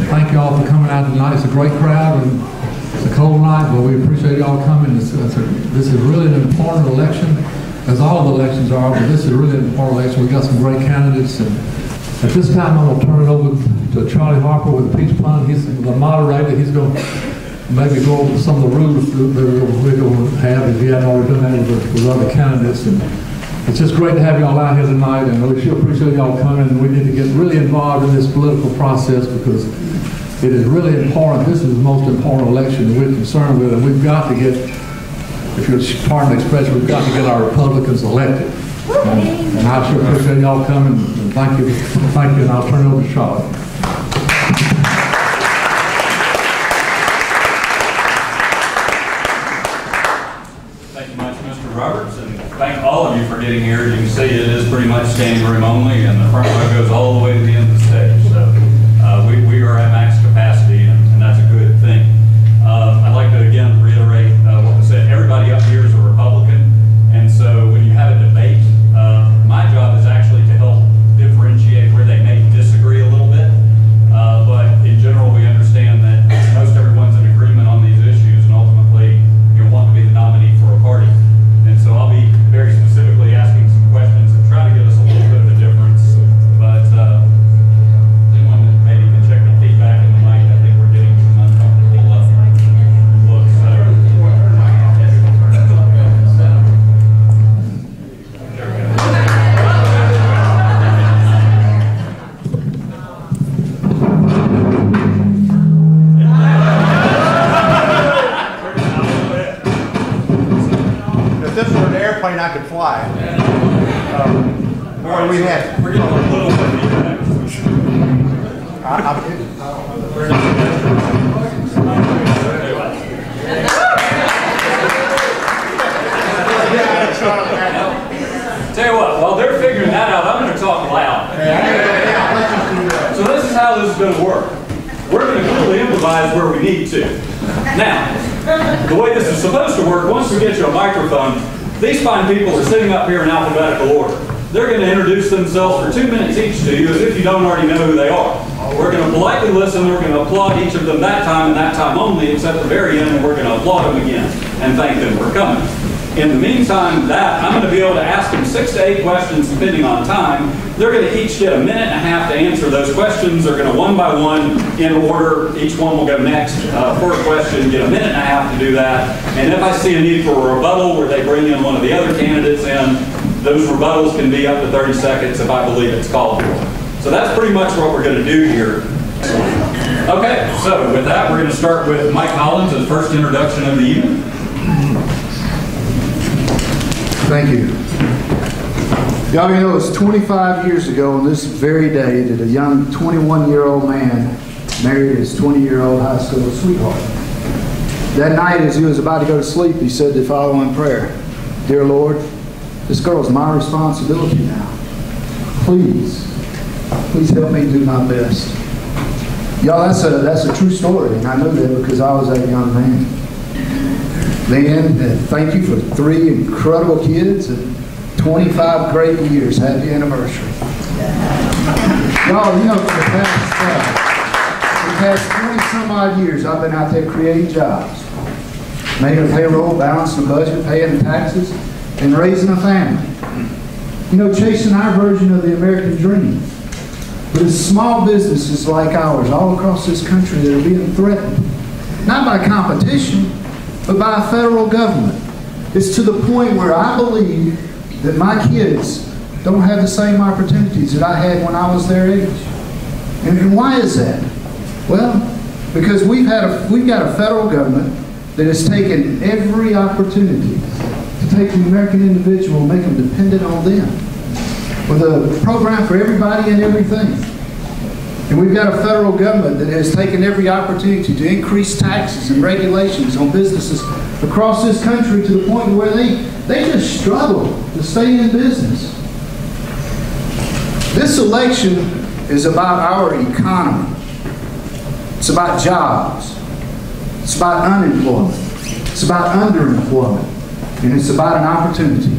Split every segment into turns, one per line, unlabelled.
thank you all for coming out tonight. It's a great crowd, and it's a cold night, but we appreciate y'all coming. This is really an important election, as all the elections are, but this is really an important election. We've got some great candidates, and at this time I'm going to turn it over to Charlie Harper with the Peach Pond. He's the moderator. He's going to maybe go over some of the rules that we're going to have if you haven't already done that with other candidates. And it's just great to have y'all out here tonight, and we sure appreciate y'all coming. And we need to get really involved in this political process because it is really important. This is the most important election that we're concerned with, and we've got to get, if you'll pardon the expression, we've got to get our Republicans elected. And I sure appreciate y'all coming, and thank you, and I'll turn it over to Charlotte.
Thank you much, Mr. Roberts, and thank all of you for getting here. As you can see, it is pretty much standing room only, and the front row goes all the way to the end of the stage. So we are at max capacity, and that's a good thing. I'd like to again reiterate what was said. Everybody up here is a Republican, and so when you have a debate, my job is actually to help differentiate where they may disagree a little bit. But in general, we understand that most everyone's in agreement on these issues, and ultimately, you want to be the nominee for a party. And so I'll be very specifically asking some questions that try to give us a little bit of a difference. But anyone that maybe can check the feedback in the mic, I think we're getting some uncomfortable looks.
If this were an airplane, I could fly. Or we had.
We're getting a little bit of feedback. Tell you what, while they're figuring that out, I'm going to talk loud. So this is how this is going to work. We're going to clearly improvise where we need to. Now, the way this is supposed to work, once we get you a microphone, these fine people are sitting up here in alphabetical order. They're going to introduce themselves for 2 minutes each to you as if you don't already know who they are. We're going to politely listen, we're going to applaud each of them that time and that time only, except the very end, and we're going to applaud them again and thank them for coming. In the meantime, I'm going to be able to ask them 6 to 8 questions depending on time. They're going to each get a minute and a half to answer those questions. They're going to one by one in order. Each one will go next for a question, get a minute and a half to do that. And if I see a need for a rebuttal where they bring in one of the other candidates in, those rebuttals can be up to 30 seconds if I believe it's called for. So that's pretty much what we're going to do here. Okay, so with that, we're going to start with Mike Hollins as first introduction of the evening.
Thank you. Y'all know it was 25 years ago on this very day that a young 21-year-old man married his 20-year-old high school sweetheart. That night as he was about to go to sleep, he said the following prayer: "Dear Lord, this girl's my responsibility now. Please help me do my best." Y'all, that's a true story, and I know that because I was that young man. Then, thank you for 3 incredible kids and 25 great years. Happy anniversary. Y'all, for the past 20 some odd years, I've been out there creating jobs, making a payroll, balancing the budget, paying taxes, and raising a family. Chasing our version of the American dream. But it's small businesses like ours all across this country that are being threatened, not by competition, but by a federal government. It's to the point where I believe that my kids don't have the same opportunities that I had when I was their age. And why is that? Well, because we've got a federal government that has taken every opportunity to take the American individual and make them dependent on them, with a program for everybody and everything. And we've got a federal government that has taken every opportunity to increase taxes and regulations on businesses across this country to the point where they just struggle to stay in business. This election is about our economy. It's about jobs. It's about unemployment. It's about underemployment. And it's about an opportunity.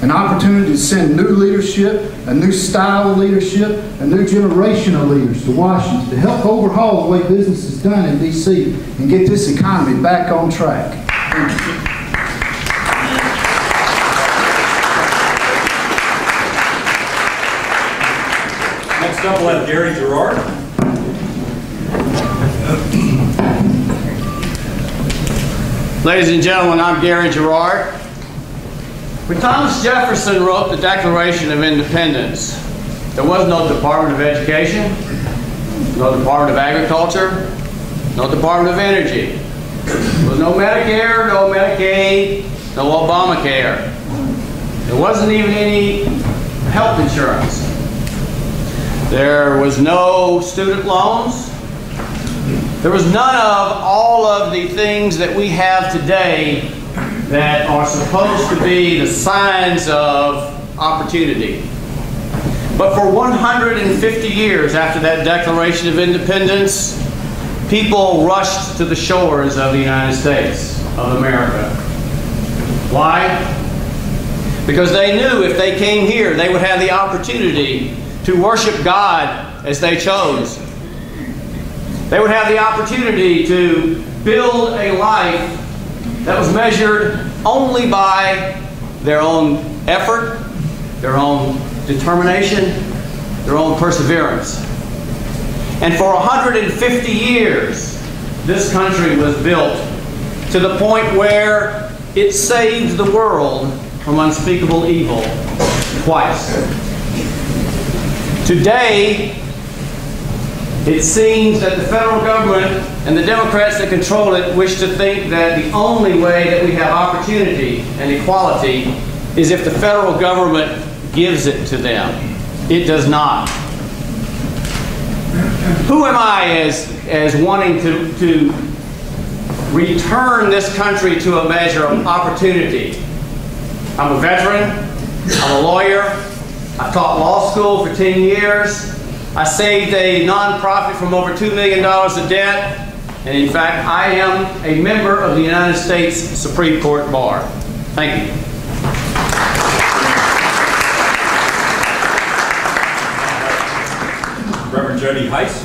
an opportunity to send new leadership, a new style of leadership, a new generation of leaders to Washington to help overhaul the way business is done in D.C. and get this economy back on track. Thank you.
Next up, we'll have Gary Gerard.
Ladies and gentlemen, I'm Gary Gerard. When Thomas Jefferson wrote the Declaration of Independence, there was no Department of Education, no Department of Agriculture, no Department of Energy. There was no Medicare, no Medicaid, no Obamacare. There wasn't even any health insurance. There was no student loans. There was none of all of the things that we have today that are supposed to be the signs of opportunity. But for 150 years after that Declaration of Independence, people rushed to the shores of the United States of America. Why? Because they knew if they came here, they would have the opportunity to worship God as they chose. They would have the opportunity to build a life that was measured only by their own effort, their own determination, their own perseverance. And for 150 years, this country was built to the point where it saved the world from unspeakable evil twice. Today, it seems that the federal government and the Democrats that control it wish to think that the only way that we have opportunity and equality is if the federal government gives it to them. It does not. Who am I as wanting to return this country to a measure of opportunity? I'm a veteran. I'm a lawyer. I taught law school for 10 years. I saved a nonprofit from over $2 million of debt, and in fact, I am a member of the United States Supreme Court Bar. Thank you.
Reverend Jody Heiss.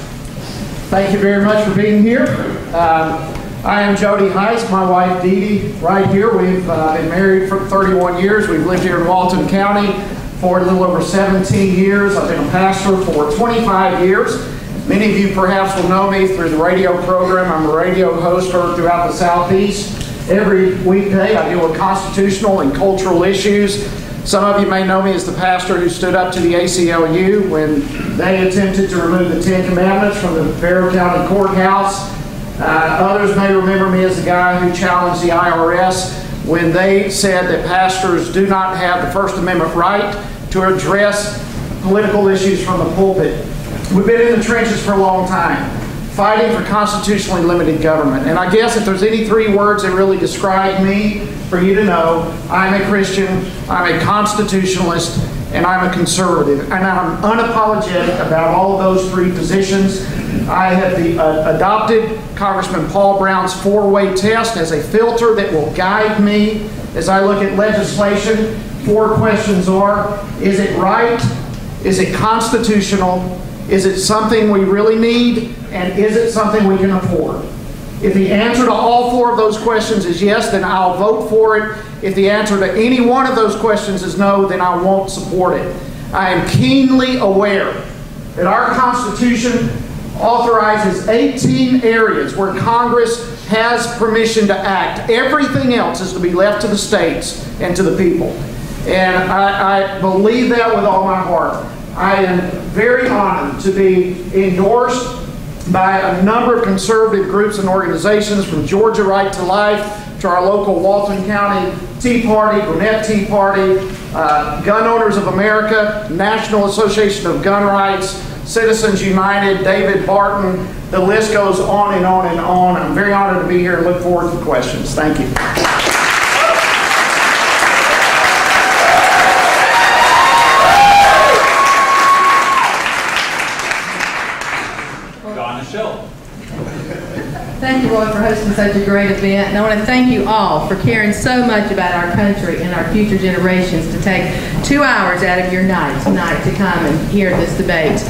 Thank you very much for being here. I am Jody Heiss, my wife Dee Dee, right here. We've been married for 31 years. We've lived here in Walton County for a little over 17 years. I've been a pastor for 25 years. Many of you perhaps will know me through the radio program. I'm a radio host heard throughout the Southeast. Every weekday I deal with constitutional and cultural issues. Some of you may know me as the pastor who stood up to the ACLU when they attempted to remove the Ten Commandments from the Faribault County Courthouse. Others may remember me as the guy who challenged the IRS when they said that pastors do not have the First Amendment right to address political issues from the pulpit. We've been in the trenches for a long time, fighting for constitutionally limited government. And I guess if there's any three words that really describe me for you to know, I'm a Christian, I'm a constitutionalist, and I'm a conservative. And I'm unapologetic about all of those three positions. I have adopted Congressman Paul Brown's four-way test as a filter that will guide me as I look at legislation. Four questions are: is it right? Is it constitutional? Is it something we really need? And is it something we can afford? If the answer to all four of those questions is yes, then I'll vote for it. If the answer to any one of those questions is no, then I won't support it. I am keenly aware that our Constitution authorizes 18 areas where Congress has permission to act. Everything else is to be left to the states and to the people. And I believe that with all my heart. I am very honored to be endorsed by a number of conservative groups and organizations, from Georgia Right to Life to our local Walton County Tea Party, Gwinnett Tea Party, Gun Owners of America, National Association of Gun Rights, Citizens United, David Barton. The list goes on and on and on. I'm very honored to be here and look forward to the questions. Thank you.
Thank you, Roy, for hosting such a great event. And I want to thank you all for caring so much about our country and our future generations to take 2 hours out of your night tonight to come and hear this debate.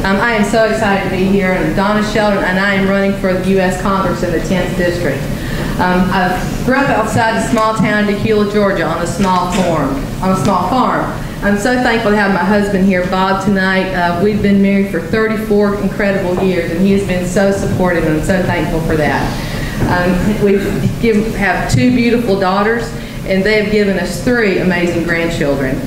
I am so excited to be here. I'm Donna Sheldon, and I am running for the U.S. Congress in the 10th District. I grew up outside the small town of Decula, Georgia, on a small farm. I'm so thankful to have my husband here, Bob, tonight. We've been married for 34 incredible years, and he has been so supportive, and I'm so thankful for that. We have 2 beautiful daughters, and they have given us 3 amazing grandchildren.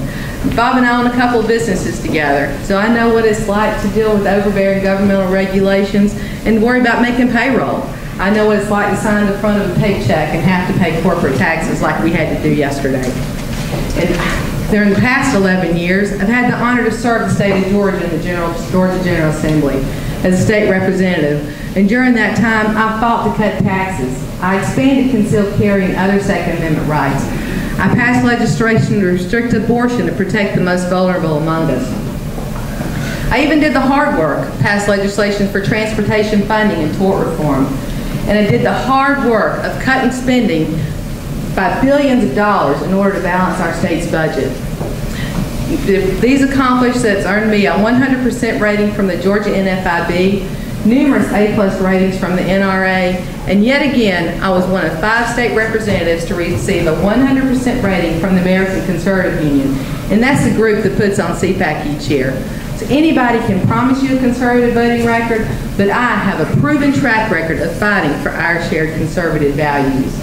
Bob and I own a couple of businesses together, so I know what it's like to deal with overbearing governmental regulations and worry about making payroll. I know what it's like to sign the front of a paycheck and have to pay corporate taxes like we had to do yesterday. And during the past 11 years, I've had the honor to serve the state of Georgia in the Georgia General Assembly as a state representative. And during that time, I fought to cut taxes. I expanded concealed carry and other Second Amendment rights. I passed legislation to restrict abortion to protect the most vulnerable among us. I even did the hard work, passed legislation for transportation funding and tort reform. And I did the hard work of cutting spending by billions of dollars in order to balance our state's budget. These accomplishments earned me a 100% rating from the Georgia NFIB, numerous A+ ratings from the NRA, and yet again, I was one of 5 state representatives to receive a 100% rating from the American Conservative Union, and that's the group that puts on CPAC each year. So anybody can promise you a conservative voting record, but I have a proven track record of fighting for our shared conservative values.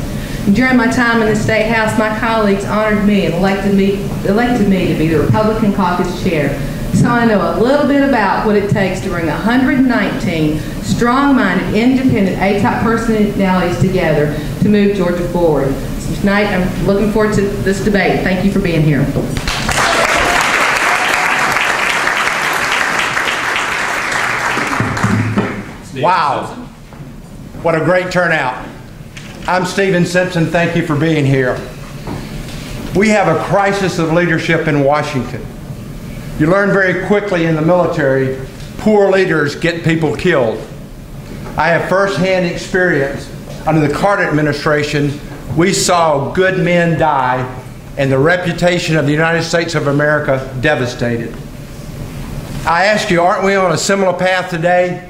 During my time in the State House, my colleagues honored me and elected me to be the Republican caucus chair. So I know a little bit about what it takes to bring 119 strong-minded, independent, A-type personalities together to move Georgia forward. So tonight, I'm looking forward to this debate. Thank you for being here.
Wow. What a great turnout. I'm Stephen Simpson. Thank you for being here. We have a crisis of leadership in Washington. You learn very quickly in the military, poor leaders get people killed. I have firsthand experience. Under the Carter administration, we saw good men die and the reputation of the United States of America devastated. I ask you, aren't we on a similar path today?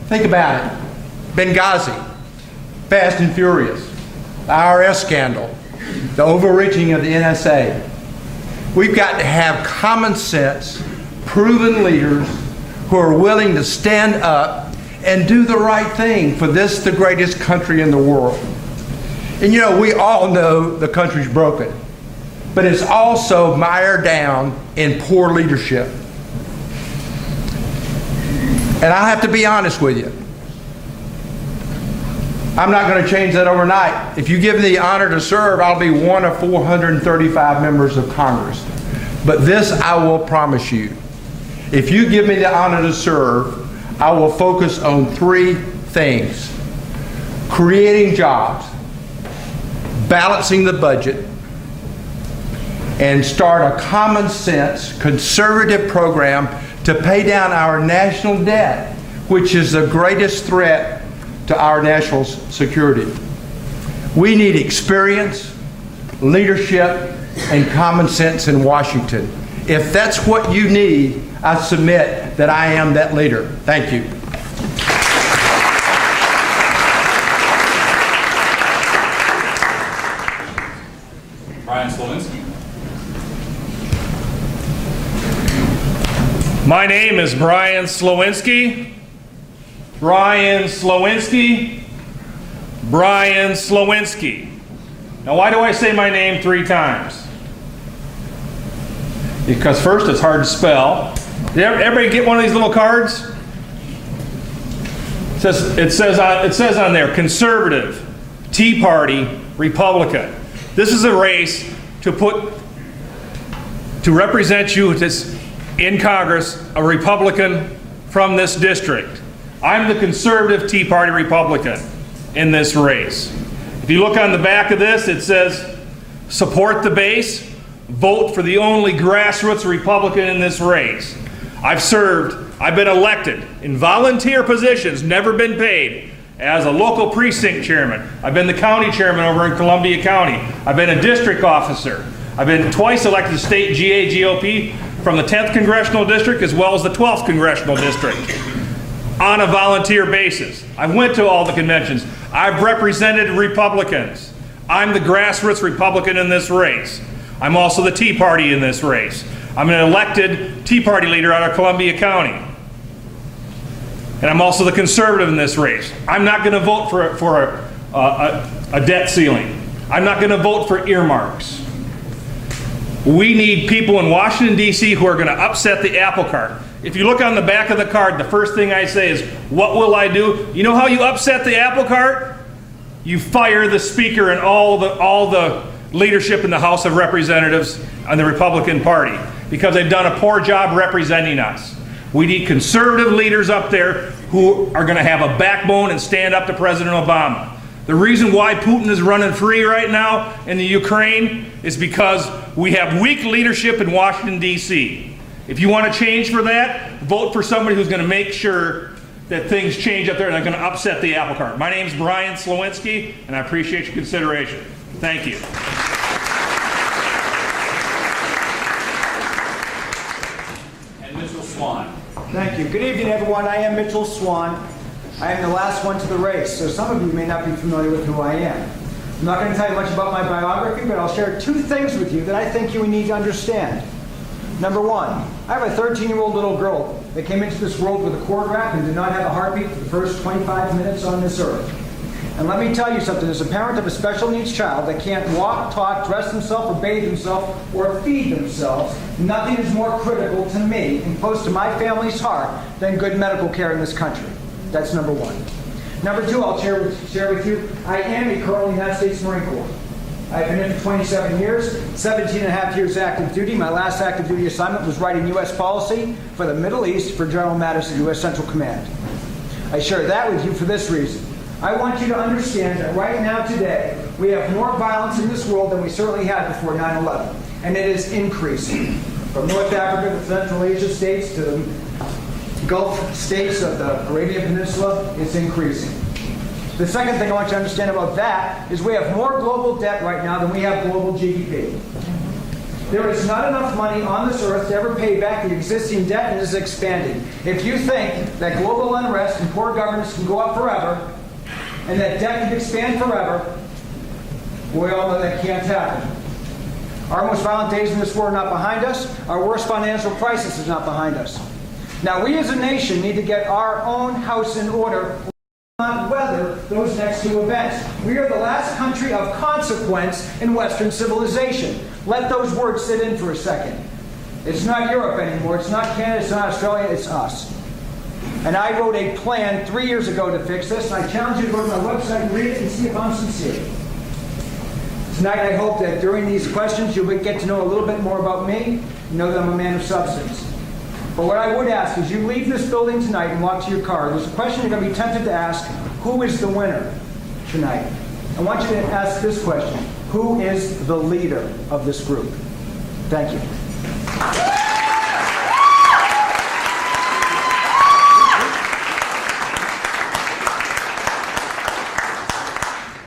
Think about it. Benghazi, Fast and Furious, the IRS scandal, the overreaching of the NSA. We've got to have common sense, proven leaders who are willing to stand up and do the right thing for this, the greatest country in the world. And you know, we all know the country's broken, but it's also mired down in poor leadership. And I have to be honest with you. I'm not going to change that overnight. If you give me the honor to serve, I'll be one of 435 members of Congress. But this I will promise you. If you give me the honor to serve, I will focus on 3 things: creating jobs, balancing the budget, and start a common sense, conservative program to pay down our national debt, which is the greatest threat to our national security. We need experience, leadership, and common sense in Washington. If that's what you need, I submit that I am that leader. Thank you.
Brian Slowinski.
My name is Brian Slowinski. Brian Slowinski. Brian Slowinski. Now, why do I say my name 3 times? Because first, it's hard to spell. Did everybody get one of these little cards? It says on there, Conservative, Tea Party, Republican. This is a race to represent you in Congress, a Republican from this district. I'm the Conservative Tea Party Republican in this race. If you look on the back of this, it says, support the base, vote for the only grassroots Republican in this race. I've served I've been elected in volunteer positions, never been paid, as a local precinct chairman. I've been the county chairman over in Columbia County. I've been a district officer. I've been twice elected to state GOP from the 10th Congressional District as well as the 12th Congressional District on a volunteer basis. I went to all the conventions. I've represented Republicans. I'm the grassroots Republican in this race. I'm also the Tea Party in this race. I'm an elected Tea Party leader out of Columbia County. And I'm also the conservative in this race. I'm not going to vote for a debt ceiling. I'm not going to vote for earmarks. We need people in Washington, D.C. who are going to upset the apple cart. If you look on the back of the card, the first thing I say is, what will I do? You know how you upset the apple cart? You fire the speaker and all the leadership in the House of Representatives on the Republican Party because they've done a poor job representing us. We need conservative leaders up there who are going to have a backbone and stand up to President Obama. The reason why Putin is running free right now in the Ukraine is because we have weak leadership in Washington, D.C. If you want to change for that, vote for somebody who's going to make sure that things change up there and they're going to upset the apple cart. My name's Brian Slowinski, and I appreciate your consideration. Thank you.
And Mitchell Swan.
Thank you. Good evening, everyone. I am Mitchell Swan. I am the last one to the race, so some of you may not be familiar with who I am. I'm not going to tell you much about my biography, but I'll share two things with you that I think you need to understand. Number one, I have a 13-year-old little girl that came into this world with a cord wrap and did not have a heartbeat for the first 25 minutes on this earth. And let me tell you something, as a parent of a special needs child that can't walk, talk, dress themselves, or bathe themselves, or feed themselves, nothing is more critical to me and close to my family's heart than good medical care in this country. That's number one. Number two, I'll share with you, I am a Colonel in the United States Marine Corps. I've been in for 27 years, 17 and a half years active duty. My last active duty assignment was writing U.S. policy for the Middle East for General Mattis of U.S. Central Command. I share that with you for this reason. I want you to understand that right now, today, we have more violence in this world than we certainly had before 9/11. And it is increasing. From North Africa to Central Asia states to the Gulf states of the Arabian Peninsula, it's increasing. The second thing I want you to understand about that is we have more global debt right now than we have global GDP. There is not enough money on this earth to ever pay back the existing debt, and it is expanding. If you think that global unrest and poor governance can go up forever, and that debt can expand forever, we all know that can't happen. Our most violent days in this war are not behind us. Our worst financial crisis is not behind us. Now, we as a nation need to get our own house in order, not weather those next two events. We are the last country of consequence in Western civilization. Let those words sit in for a second. It's not Europe anymore. It's not Canada. It's not Australia. It's us. And I wrote a plan 3 years ago to fix this, and I challenge you to go to my website and read it and see if I'm sincere. Tonight, I hope that during these questions, you'll get to know a little bit more about me, know that I'm a man of substance. But what I would ask is you leave this building tonight and walk to your car. There's a question you're going to be tempted to ask, who is the winner tonight? I want you to ask this question, who is the leader of this group? Thank you.